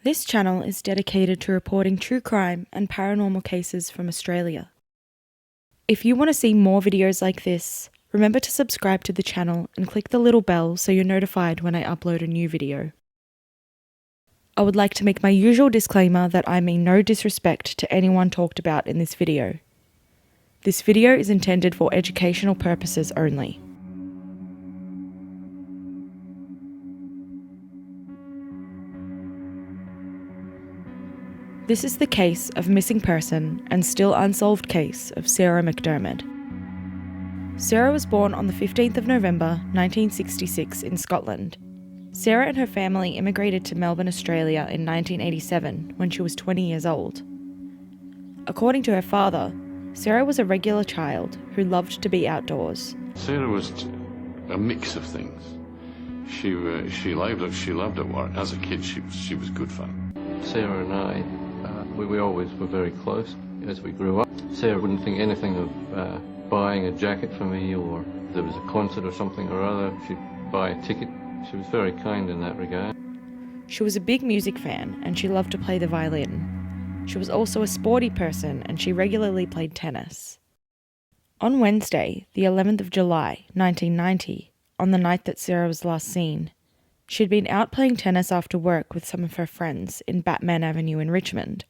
This channel is dedicated to reporting true crime and paranormal cases from Australia. If you want to see more videos like this, remember to subscribe to the channel and click the little bell so you're notified when I upload a new video. I would like to make my usual disclaimer that I mean no disrespect to anyone talked about in this video. This video is intended for educational purposes only. This is the case of missing person and still unsolved case of Sarah McDermid. Sarah was born on the 15th of November 1966 in Scotland. Sarah and her family immigrated to Melbourne, Australia in 1987 when she was 20 years old. According to her father, Sarah was a regular child who loved to be outdoors. Sarah was a mix of things. She loved it. As a kid, she was good fun. Sarah and I, we always were very close as we grew up. Sarah wouldn't think anything of buying a jacket for me, or if there was a concert or something or other, she'd buy a ticket. She was very kind in that regard. She was a big music fan and she loved to play the violin. She was also a sporty person and she regularly played tennis. On Wednesday, the 11th of July, 1990, on the night that Sarah was last seen, she'd been out playing tennis after work with some of her friends in Batman Avenue in Richmond.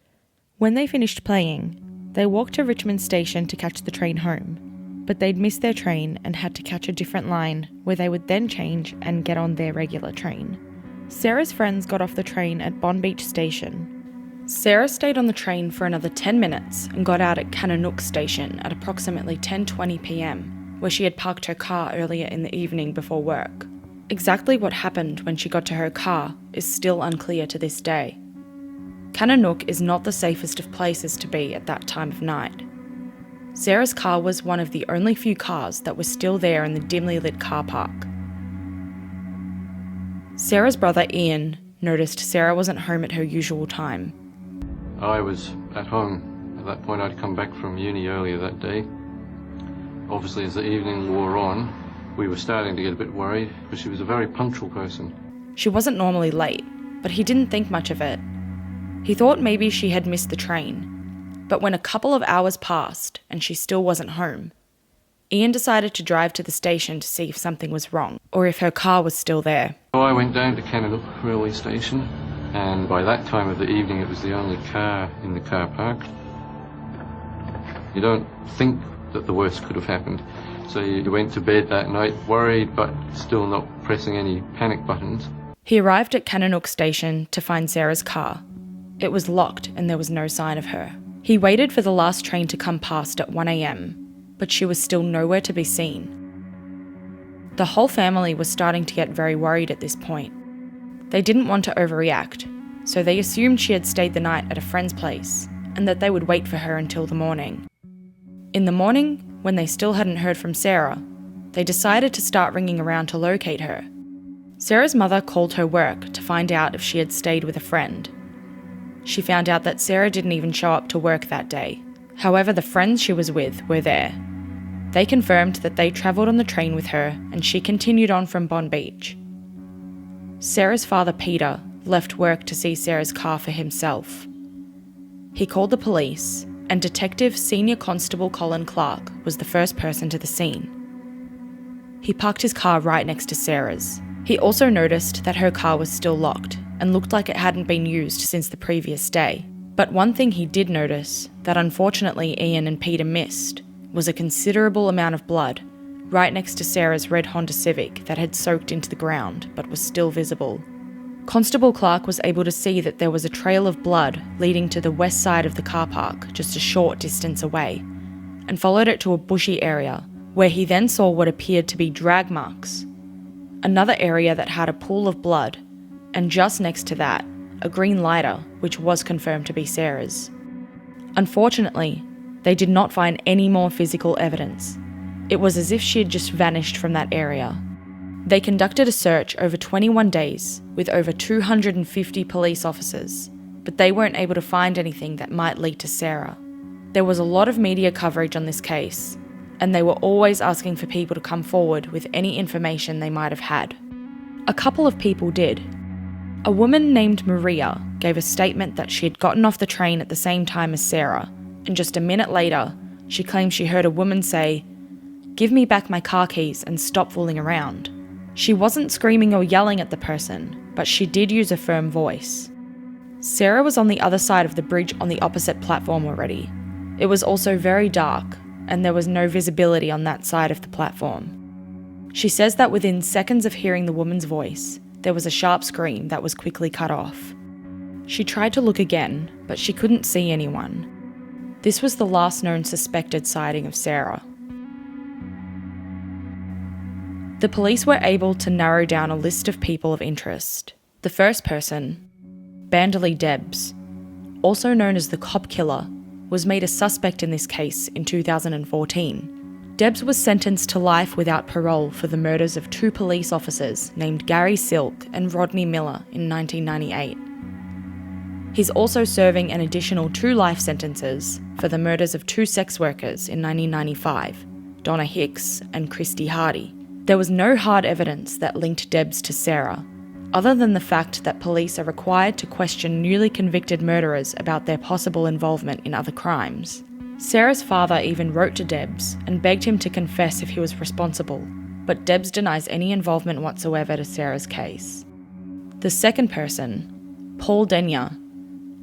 When they finished playing, they walked to Richmond Station to catch the train home, but they'd missed their train and had to catch a different line where they would then change and get on their regular train. Sarah's friends got off the train at Bonbeach Station. Sarah stayed on the train for another 10 minutes and got out at Kananook Station at approximately 10:20 p.m, where she had parked her car earlier in the evening before work. Exactly what happened when she got to her car is still unclear to this day. Kananook is not the safest of places to be at that time of night. Sarah's car was one of the only few cars that were still there in the dimly lit car park. Sarah's brother Ian noticed Sarah wasn't home at her usual time. I was at home. At that point, I'd come back from uni earlier that day. Obviously, as the evening wore on, we were starting to get a bit worried, because she was a very punctual person. She wasn't normally late, but he didn't think much of it. He thought maybe she had missed the train. But when a couple of hours passed and she still wasn't home, Ian decided to drive to the station to see if something was wrong, or if her car was still there. So I went down to Kananook railway station, and by that time of the evening it was the only car in the car park. You don't think that the worst could have happened. So you went to bed that night worried, but still not pressing any panic buttons. He arrived at Kananook Station to find Sarah's car. It was locked and there was no sign of her. He waited for the last train to come past at 1 a.m, but she was still nowhere to be seen. The whole family was starting to get very worried at this point. They didn't want to overreact, so they assumed she had stayed the night at a friend's place and that they would wait for her until the morning. In the morning, when they still hadn't heard from Sarah, they decided to start ringing around to locate her. Sarah's mother called her work to find out if she had stayed with a friend. She found out that Sarah didn't even show up to work that day. However, the friends she was with were there. They confirmed that they travelled on the train with her and she continued on from Bonbeach. Sarah's father, Peter, left work to see Sarah's car for himself. He called the police, and Detective Senior Constable Colin Clark was the first person to the scene. He parked his car right next to Sarah's. He also noticed that her car was still locked and looked like it hadn't been used since the previous day. But one thing he did notice, that unfortunately Ian and Peter missed, was a considerable amount of blood right next to Sarah's red Honda Civic that had soaked into the ground but was still visible. Constable Clark was able to see that there was a trail of blood leading to the west side of the car park just a short distance away, and followed it to a bushy area where he then saw what appeared to be drag marks. Another area that had a pool of blood, and just next to that, a green lighter, which was confirmed to be Sarah's. Unfortunately, they did not find any more physical evidence. It was as if she had just vanished from that area. They conducted a search over 21 days with over 250 police officers, but they weren't able to find anything that might lead to Sarah. There was a lot of media coverage on this case, and they were always asking for people to come forward with any information they might have had. A couple of people did. A woman named Maria gave a statement that she had gotten off the train at the same time as Sarah, and just a minute later, she claimed she heard a woman say, "Give me back my car keys and stop fooling around." She wasn't screaming or yelling at the person, but she did use a firm voice. Sarah was on the other side of the bridge on the opposite platform already. It was also very dark, and there was no visibility on that side of the platform. She says that within seconds of hearing the woman's voice, there was a sharp scream that was quickly cut off. She tried to look again, but she couldn't see anyone. This was the last known suspected sighting of Sarah. The police were able to narrow down a list of people of interest. The first person, Banderley Debs, also known as the cop killer, was made a suspect in this case in 2014. Debs was sentenced to life without parole for the murders of 2 police officers named Gary Silk and Rodney Miller in 1998. He's also serving an additional 2 life sentences for the murders of 2 sex workers in 1995, Donna Hicks and Christy Hardy. There was no hard evidence that linked Debs to Sarah, other than the fact that police are required to question newly convicted murderers about their possible involvement in other crimes. Sarah's father even wrote to Debs and begged him to confess if he was responsible, but Debs denies any involvement whatsoever to Sarah's case. The second person, Paul Denyer,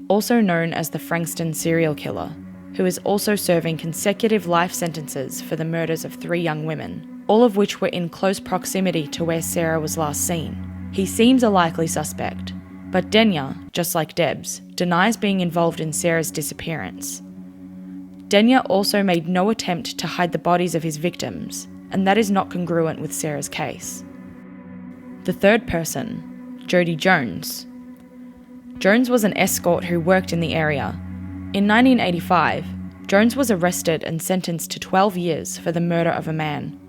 also known as the Frankston serial killer, who is also serving consecutive life sentences for the murders of 3 young women, all of which were in close proximity to where Sarah was last seen. He seems a likely suspect, but Denyer, just like Debs, denies being involved in Sarah's disappearance. Denyer also made no attempt to hide the bodies of his victims, and that is not congruent with Sarah's case. The third person, Jody Jones. Jones was an escort who worked in the area. In 1985, Jones was arrested and sentenced to 12 years for the murder of a man.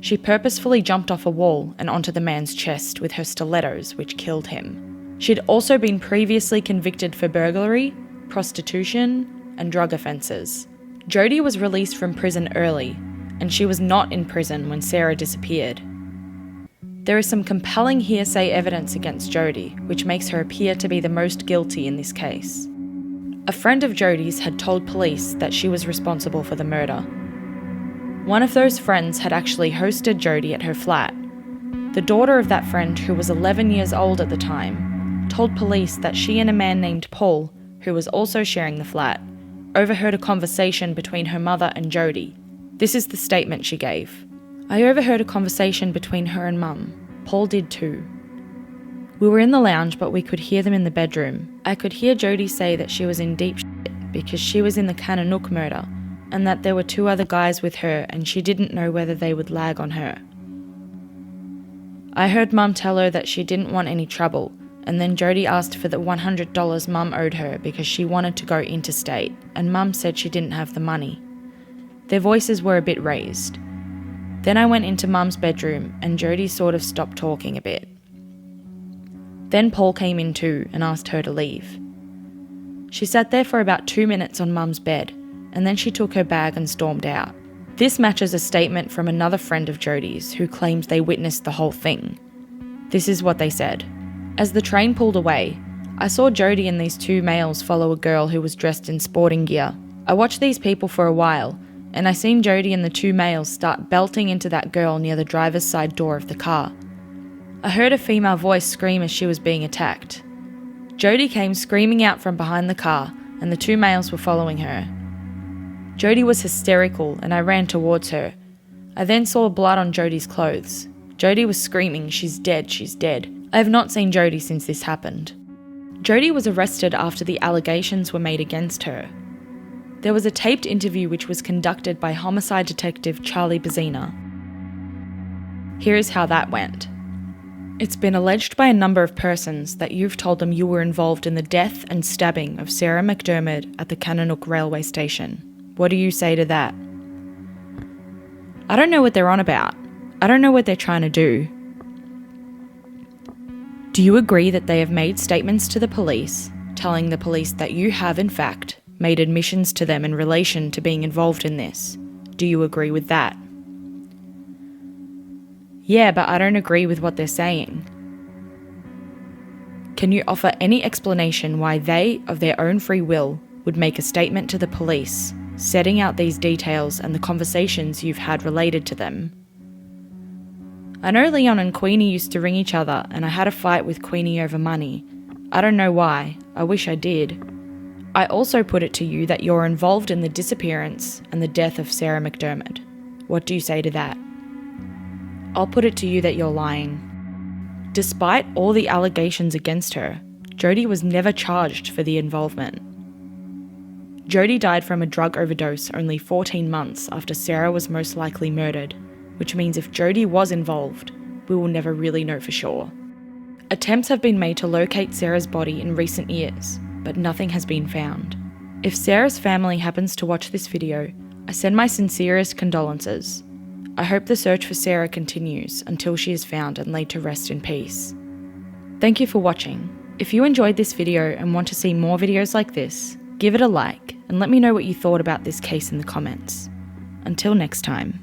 She purposefully jumped off a wall and onto the man's chest with her stilettos, which killed him. She'd also been previously convicted for burglary, prostitution, and drug offences. Jody was released from prison early, and she was not in prison when Sarah disappeared. There is some compelling hearsay evidence against Jody, which makes her appear to be the most guilty in this case. A friend of Jody's had told police that she was responsible for the murder. One of those friends had actually hosted Jody at her flat. The daughter of that friend, who was 11 years old at the time, told police that she and a man named Paul, who was also sharing the flat, overheard a conversation between her mother and Jody. This is the statement she gave. "I overheard a conversation between her and Mum. Paul did too. We were in the lounge, but we could hear them in the bedroom. I could hear Jody say that she was in deep shit because she was in the Kananook murder, and that there were 2 other guys with her and she didn't know whether they would lag on her. I heard Mum tell her that she didn't want any trouble, and then Jody asked for the $100 Mum owed her because she wanted to go interstate, and Mum said she didn't have the money. Their voices were a bit raised. Then I went into Mum's bedroom and Jody sort of stopped talking a bit. Then Paul came in too and asked her to leave. She sat there for about 2 minutes on Mum's bed, and then she took her bag and stormed out. This matches a statement from another friend of Jody's who claims they witnessed the whole thing. This is what they said. As the train pulled away, I saw Jody and these 2 males follow a girl who was dressed in sporting gear. I watched these people for a while, and I seen Jody and the 2 males start belting into that girl near the driver's side door of the car. I heard a female voice scream as she was being attacked. Jody came screaming out from behind the car, and the 2 males were following her. Jody was hysterical, and I ran towards her. I then saw blood on Jody's clothes. Jody was screaming, "She's dead, she's dead." I have not seen Jody since this happened. Jody was arrested after the allegations were made against her. There was a taped interview which was conducted by homicide detective Charlie Bazzina. Here is how that went. It's been alleged by a number of persons that you've told them you were involved in the death and stabbing of Sarah McDermott at the Kananook railway station. What do you say to that? I don't know what they're on about. I don't know what they're trying to do. Do you agree that they have made statements to the police, telling the police that you have, in fact, made admissions to them in relation to being involved in this? Do you agree with that? Yeah, but I don't agree with what they're saying. Can you offer any explanation why they, of their own free will, would make a statement to the police, setting out these details and the conversations you've had related to them? I know Leon and Queenie used to ring each other, and I had a fight with Queenie over money. I don't know why. I wish I did. I also put it to you that you're involved in the disappearance and the death of Sarah McDermott. What do you say to that? I'll put it to you that you're lying. Despite all the allegations against her, Jodie was never charged for the involvement. Jodie died from a drug overdose only 14 months after Sarah was most likely murdered, which means if Jodie was involved, we will never really know for sure. Attempts have been made to locate Sarah's body in recent years, but nothing has been found. If Sarah's family happens to watch this video, I send my sincerest condolences. I hope the search for Sarah continues until she is found and laid to rest in peace. Thank you for watching. If you enjoyed this video and want to see more videos like this, give it a like and let me know what you thought about this case in the comments. Until next time.